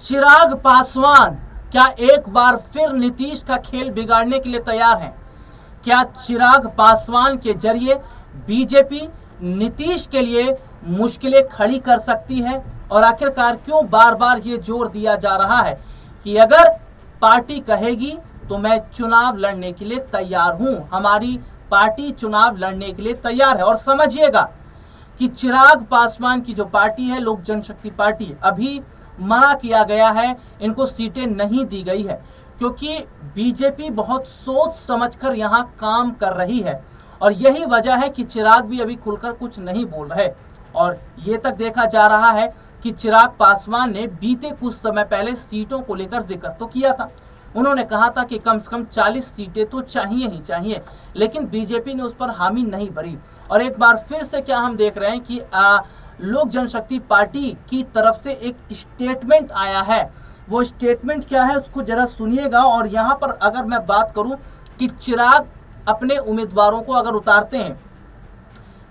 चिराग पासवान क्या एक बार फिर नीतीश का खेल बिगाड़ने के लिए तैयार हैं? क्या चिराग पासवान के जरिए बीजेपी नीतीश के लिए मुश्किलें खड़ी कर सकती है? और आखिरकार क्यों बार बार ये जोर दिया जा रहा है कि अगर पार्टी कहेगी तो मैं चुनाव लड़ने के लिए तैयार हूं, हमारी पार्टी चुनाव लड़ने के लिए तैयार है। और समझिएगा कि चिराग पासवान की जो पार्टी है, लोक जनशक्ति पार्टी, अभी मना किया गया है, इनको सीटें नहीं दी गई है क्योंकि बीजेपी बहुत सोच समझकर यहां काम कर रही है। और यही वजह है कि चिराग भी अभी खुलकर कुछ नहीं बोल रहे। और ये तक देखा जा रहा है कि चिराग पासवान ने बीते कुछ समय पहले सीटों को लेकर जिक्र तो किया था। उन्होंने कहा था कि कम से कम 40 सीटें तो चाहिए ही चाहिए, लेकिन बीजेपी ने उस पर हामी नहीं भरी। और एक बार फिर से क्या हम देख रहे हैं कि लोक जनशक्ति पार्टी की तरफ से एक स्टेटमेंट आया है। वो स्टेटमेंट क्या है उसको जरा सुनिएगा। और यहाँ पर अगर मैं बात करूं कि चिराग अपने उम्मीदवारों को अगर उतारते हैं,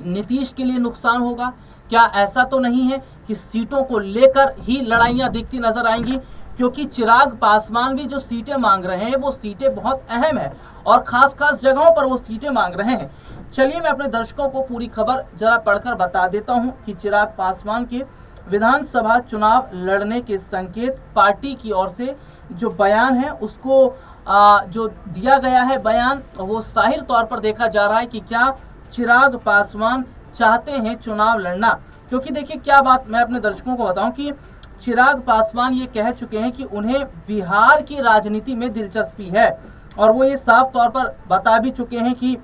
नीतीश के लिए नुकसान होगा क्या? ऐसा तो नहीं है कि सीटों को लेकर ही लड़ाइयां दिखती नजर आएंगी, क्योंकि चिराग पासवान भी जो सीटें मांग रहे हैं वो सीटें बहुत अहम है और खास जगहों पर वो सीटें मांग रहे हैं। चलिए मैं अपने दर्शकों को पूरी खबर जरा पढ़कर बता देता हूं कि चिराग पासवान के विधानसभा चुनाव लड़ने के संकेत पार्टी की ओर से जो बयान है उसको जो दिया गया है बयान, वो जाहिर तौर पर देखा जा रहा है कि क्या चिराग पासवान चाहते हैं चुनाव लड़ना। क्योंकि देखिए क्या बात मैं अपने दर्शकों को बताऊं कि चिराग पासवान ये कह चुके हैं कि उन्हें बिहार की राजनीति में दिलचस्पी है और वो ये साफ तौर पर बता भी चुके हैं कि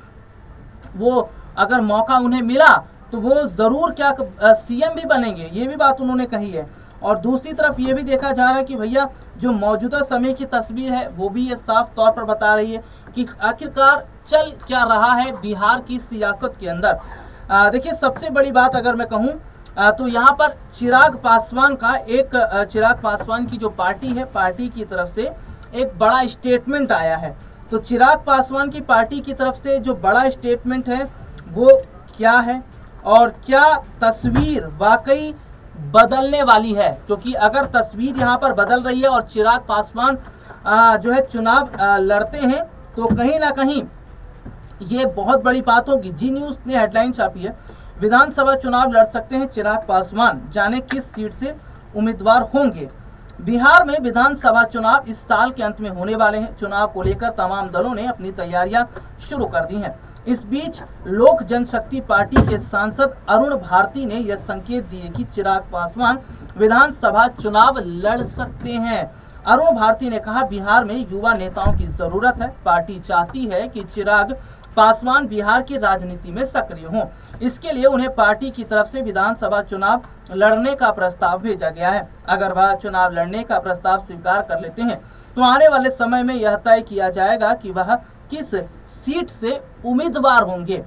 वो अगर मौका उन्हें मिला तो वो जरूर क्या सीएम भी बनेंगे, ये भी बात उन्होंने कही है। और दूसरी तरफ ये भी देखा जा रहा है कि भैया जो मौजूदा समय की तस्वीर है वो भी ये साफ तौर पर बता रही है कि आखिरकार चल क्या रहा है बिहार की सियासत के अंदर। देखिए सबसे बड़ी बात अगर मैं कहूँ तो यहाँ पर चिराग पासवान का चिराग पासवान की जो पार्टी है, पार्टी की तरफ से एक बड़ा स्टेटमेंट आया है। तो चिराग पासवान की पार्टी की तरफ से जो बड़ा स्टेटमेंट है वो क्या है और क्या तस्वीर वाकई बदलने वाली है? क्योंकि अगर तस्वीर यहाँ पर बदल रही है और चिराग पासवान जो है चुनाव लड़ते हैं तो कहीं ना कहीं ये बहुत बड़ी बात होगी। जी न्यूज़ ने हेडलाइन छापी है, विधानसभा चुनाव लड़ सकते हैं चिराग पासवान, जाने किस सीट से उम्मीदवार होंगे। बिहार में विधानसभा चुनाव इस साल के अंत में होने वाले हैं। चुनाव को लेकर तमाम दलों ने अपनी तैयारियां शुरू कर दी हैं। इस बीच लोक जनशक्ति पार्टी के सांसद अरुण भारती ने यह संकेत दिए कि चिराग पासवान विधानसभा चुनाव लड़ सकते हैं। अरुण भारती ने कहा, बिहार में युवा नेताओं की जरूरत है। पार्टी चाहती है कि चिराग पासवान बिहार की राजनीति में सक्रिय हों। इसके लिए उन्हें पार्टी की तरफ से विधानसभा चुनाव लड़ने का प्रस्ताव भेजा गया है। अगर वह चुनाव लड़ने का प्रस्ताव स्वीकार कर लेते हैं तो आने वाले समय में यह तय किया जाएगा कि वह किस सीट से उम्मीदवार होंगे।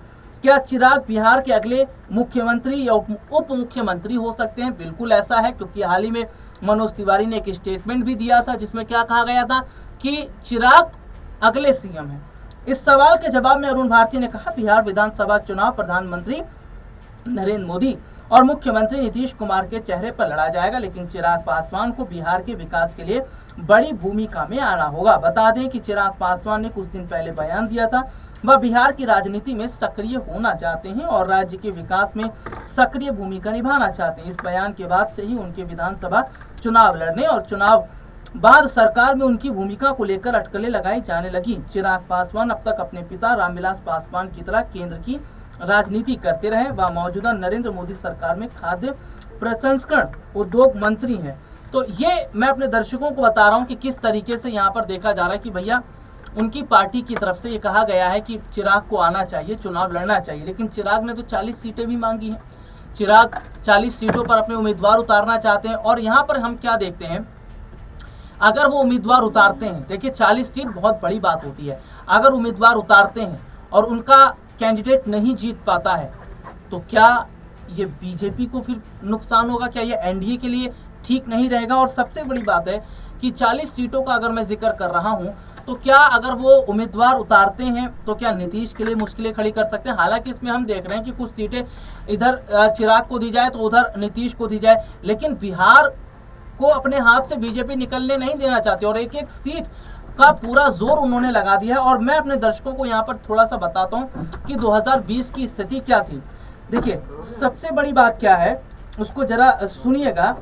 क्या चिराग बिहार के अगले मुख्यमंत्री या उप मुख्यमंत्री हो सकते हैं? बिल्कुल ऐसा है, क्योंकि हाल ही में मनोज तिवारी ने एक स्टेटमेंट भी दिया था जिसमें क्या कहा गया था कि चिराग अगले सीएम है। इस सवाल के जवाब में अरुण भारती ने कहा, बिहार विधानसभा चुनाव प्रधानमंत्री नरेंद्र मोदी और मुख्यमंत्री नीतीश कुमार के चेहरे पर लड़ा जाएगा, लेकिन चिराग पासवान को बिहार के विकास के लिए बड़ी भूमिका में आना होगा। बता दें कि चिराग पासवान ने कुछ दिन पहले बयान दिया था वह बिहार की राजनीति में सक्रिय होना चाहते हैं और राज्य के विकास में सक्रिय भूमिका निभाना चाहते हैं। इस बयान के बाद से ही उनके विधानसभा चुनाव लड़ने और चुनाव बाद सरकार में उनकी भूमिका को लेकर अटकलें लगाई जाने लगी। चिराग पासवान अब तक अपने पिता रामविलास पासवान की तरह केंद्र की राजनीति करते रहे। वह मौजूदा नरेंद्र मोदी सरकार में खाद्य प्रसंस्करण उद्योग मंत्री हैं। तो ये मैं अपने दर्शकों को बता रहा हूँ कि किस तरीके से यहाँ पर देखा जा रहा है कि भैया उनकी पार्टी की तरफ से ये कहा गया है कि चिराग को आना चाहिए, चुनाव लड़ना चाहिए, लेकिन चिराग ने तो 40 सीटें भी मांगी हैं। चिराग 40 सीटों पर अपने उम्मीदवार उतारना चाहते हैं। और यहाँ पर हम क्या देखते हैं, अगर वो उम्मीदवार उतारते हैं, देखिए 40 सीट बहुत बड़ी बात होती है। अगर उम्मीदवार उतारते हैं और उनका कैंडिडेट नहीं जीत पाता है तो क्या ये बीजेपी को फिर नुकसान होगा? क्या ये एनडीए के लिए ठीक नहीं रहेगा? और सबसे बड़ी बात है कि 40 सीटों का अगर मैं जिक्र कर रहा हूं तो क्या अगर वो उम्मीदवार उतारते हैं तो क्या नीतीश के लिए मुश्किलें खड़ी कर सकते हैं? हालांकि इसमें हम देख रहे हैं कि कुछ सीटें इधर चिराग को दी जाए तो उधर नीतीश को दी जाए, लेकिन बिहार को अपने हाथ से बीजेपी निकलने नहीं देना चाहती और एक एक सीट का पूरा जोर उन्होंने लगा दिया है। और मैं अपने दर्शकों को यहाँ पर थोड़ा सा बताता हूँ कि 2020 की स्थिति क्या थी। देखिए सबसे बड़ी बात क्या है उसको जरा सुनिएगा।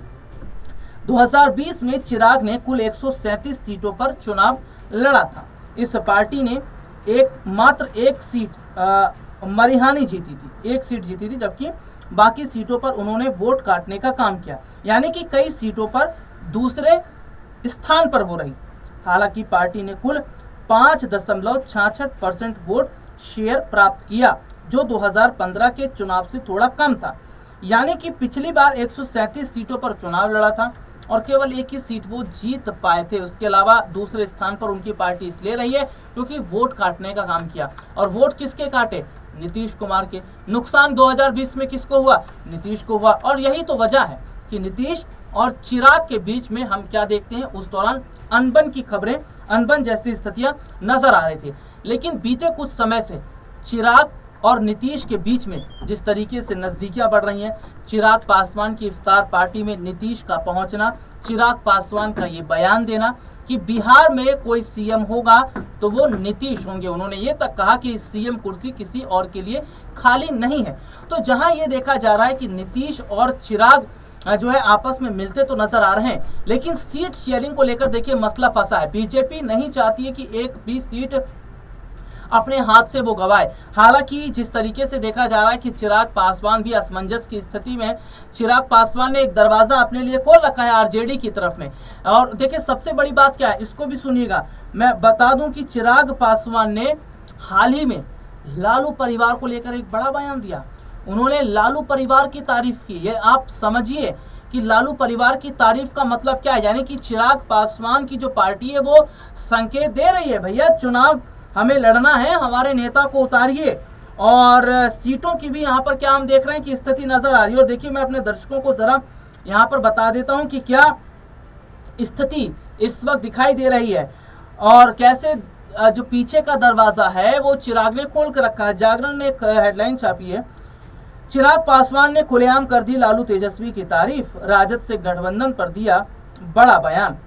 2020 में चिराग ने कुल 137 सीटों पर चुनाव लड़ा था। इस पार्टी ने मात्र एक सीट मरिहानी जीती थी, एक सीट जीती थी, जबकि बाकी सीटों पर उन्होंने वोट काटने का काम किया, यानी कि कई सीटों पर दूसरे स्थान पर वो रही। हालांकि पार्टी ने कुल 5.66% वोट शेयर प्राप्त किया, जो 2015 के चुनाव से थोड़ा कम था। यानी कि पिछली बार 137 सीटों पर चुनाव लड़ा था और केवल एक ही सीट वो जीत पाए थे। उसके अलावा दूसरे स्थान पर उनकी पार्टी इसलिए रही है क्योंकि वोट काटने का काम किया। और वोट किसके काटे? नीतीश कुमार के। नुकसान 2020 में किसको हुआ? नीतीश को हुआ। और यही तो वजह है कि नीतीश और चिराग के बीच में हम क्या देखते हैं, उस दौरान अनबन की खबरें, अनबन जैसी स्थितियां नजर आ रही थी। लेकिन बीते कुछ समय से चिराग और नीतीश के बीच में जिस तरीके से नज़दीकियां बढ़ रही हैं, चिराग पासवान की इफ्तार पार्टी में नीतीश का पहुंचना, चिराग पासवान का ये बयान देना कि बिहार में कोई सीएम होगा तो वो नीतीश होंगे। उन्होंने ये तक कहा कि सीएम कुर्सी किसी और के लिए खाली नहीं है। तो जहां ये देखा जा रहा है कि नीतीश और चिराग जो है आपस में मिलते तो नजर आ रहे हैं, लेकिन सीट शेयरिंग को लेकर देखिए मसला फंसा है। बीजेपी नहीं चाहती है कि एक भी सीट अपने हाथ से वो गवाए। हालांकि जिस तरीके से देखा जा रहा है कि चिराग पासवान भी असमंजस की स्थिति में, चिराग पासवान ने एक दरवाजा अपने लिए खोल रखा है आरजेडी की तरफ में। और देखिए सबसे बड़ी बात क्या है, इसको भी सुनिएगा। मैं बता दूं कि चिराग पासवान ने हाल ही में लालू परिवार को लेकर एक बड़ा बयान दिया। उन्होंने लालू परिवार की तारीफ की। ये आप समझिए कि लालू परिवार की तारीफ का मतलब क्या है, यानी कि चिराग पासवान की जो पार्टी है वो संकेत दे रही है, भैया चुनाव हमें लड़ना है, हमारे नेता को उतारिए। और सीटों की भी यहाँ पर क्या हम देख रहे हैं कि स्थिति नजर आ रही है। और देखिए मैं अपने दर्शकों को जरा यहाँ पर बता देता हूँ कि क्या स्थिति इस वक्त दिखाई दे रही है और कैसे जो पीछे का दरवाजा है वो चिराग ने खोल कर रखा है। जागरण ने एक हेडलाइन छापी है, चिराग पासवान ने खुलेआम कर दी लालू तेजस्वी की तारीफ, राजद से गठबंधन पर दिया बड़ा बयान।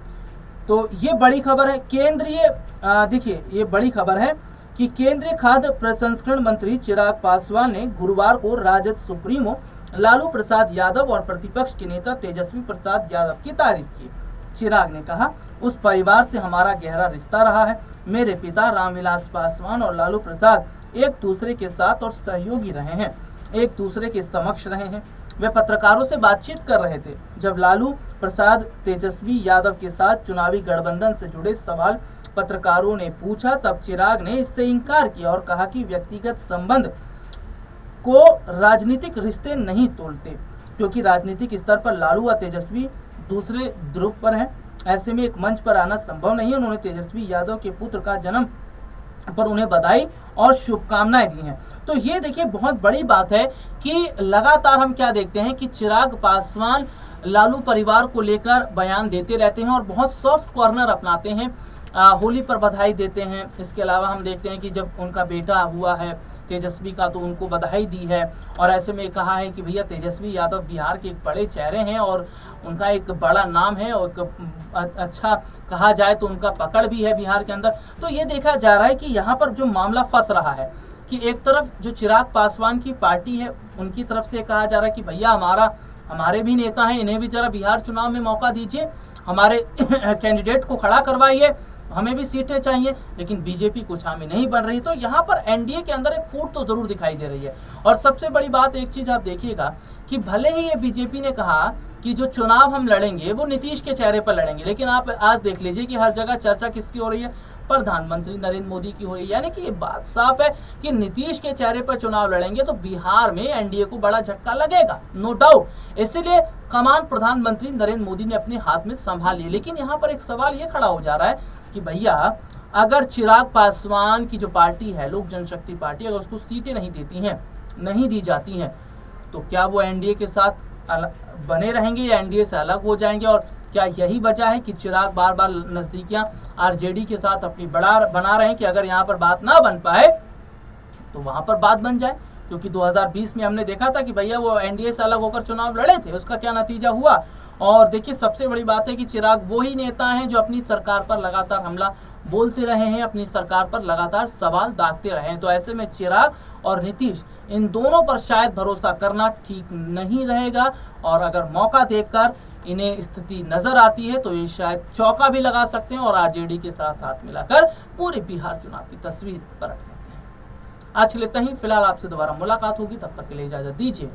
तो ये बड़ी खबर है। केंद्रीय देखिए ये बड़ी खबर है कि केंद्रीय खाद्य प्रसंस्करण मंत्री चिराग पासवान ने गुरुवार को राजद सुप्रीमो लालू प्रसाद यादव और प्रतिपक्ष के नेता तेजस्वी प्रसाद यादव की तारीफ की। चिराग ने कहा, उस परिवार से हमारा गहरा रिश्ता रहा है। मेरे पिता रामविलास पासवान और लालू प्रसाद एक दूसरे के साथ और सहयोगी रहे हैं, एक दूसरे के समक्ष रहे हैं। वे पत्रकारों से बातचीत कर रहे थे जब लालू प्रसाद तेजस्वी यादव के साथ चुनावी गठबंधन से जुड़े सवाल पत्रकारों ने पूछा, तब चिराग ने इससे इनकार किया और कहा कि व्यक्तिगत संबंध को राजनीतिक रिश्ते नहीं तोलते, क्योंकि राजनीतिक स्तर पर लालू व तेजस्वी दूसरे ध्रुव पर हैं। ऐसे में एक मंच पर आना संभव नहीं है। उन्होंने तेजस्वी यादव के पुत्र का जन्म पर उन्हें बधाई और शुभकामनाएं दी हैं। तो ये देखिए बहुत बड़ी बात है कि लगातार हम क्या देखते हैं कि चिराग पासवान लालू परिवार को लेकर बयान देते रहते हैं और बहुत सॉफ्ट कॉर्नर अपनाते हैं। होली पर बधाई देते हैं। इसके अलावा हम देखते हैं कि जब उनका बेटा हुआ है तेजस्वी का तो उनको बधाई दी है और ऐसे में कहा है कि भैया तेजस्वी यादव बिहार के एक बड़े चेहरे हैं और उनका एक बड़ा नाम है और अच्छा कहा जाए तो उनका पकड़ भी है बिहार के अंदर। तो ये देखा जा रहा है कि यहाँ पर जो मामला फंस रहा है कि एक तरफ जो चिराग पासवान की पार्टी है उनकी तरफ से कहा जा रहा है कि भैया हमारे भी नेता हैं, इन्हें भी जरा बिहार चुनाव में मौका दीजिए, हमारे कैंडिडेट को खड़ा करवाइए, हमें भी सीटें चाहिए। लेकिन बीजेपी कुछ हामी नहीं बन रही। तो यहाँ पर एनडीए के अंदर एक फूट तो जरूर दिखाई दे रही है। और सबसे बड़ी बात एक चीज आप देखिएगा कि भले ही ये बीजेपी ने कहा कि जो चुनाव हम लड़ेंगे वो नीतीश के चेहरे पर लड़ेंगे, लेकिन आप आज देख लीजिए कि हर जगह चर्चा किसकी हो रही है, प्रधानमंत्री नरेंद्र मोदी की हो रही है। यानी कि ये बात साफ है कि नीतीश के चेहरे पर चुनाव लड़ेंगे तो बिहार में एनडीए को बड़ा झटका लगेगा, नो डाउट। इसीलिए कमान प्रधानमंत्री नरेंद्र मोदी ने अपने हाथ में संभाल ली। लेकिन यहाँ पर एक सवाल ये खड़ा हो जा रहा है कि भैया अगर चिराग पासवान की जो पार्टी है लोक जनशक्ति पार्टी, अगर उसको सीटें नहीं दी जाती हैं तो क्या वो एनडीए के साथ बने रहेंगे या एनडीए से अलग हो जाएंगे? और क्या यही वजह है कि चिराग बार बार नजदीकियां आरजेडी के साथ अपनी बना रहे हैं कि अगर यहाँ पर बात ना बन पाए तो वहां पर बात बन जाए? क्योंकि 2020 में हमने देखा था कि भैया वो एनडीए से अलग होकर चुनाव लड़े थे, उसका क्या नतीजा हुआ और देखिए सबसे बड़ी बात है कि चिराग वही नेता हैं जो अपनी सरकार पर लगातार हमला बोलते रहे हैं, अपनी सरकार पर लगातार सवाल दागते रहे हैं। तो ऐसे में चिराग और नीतीश इन दोनों पर शायद भरोसा करना ठीक नहीं रहेगा, और अगर मौका देखकर इन्हें स्थिति नजर आती है तो ये शायद चौका भी लगा सकते हैं और आरजेडी के साथ हाथ मिलाकर पूरे बिहार चुनाव की तस्वीर पलट सकते हैं। आज के लिए इतना ही। फिलहाल आपसे दोबारा मुलाकात होगी, तब तक के लिए इजाजत दीजिए।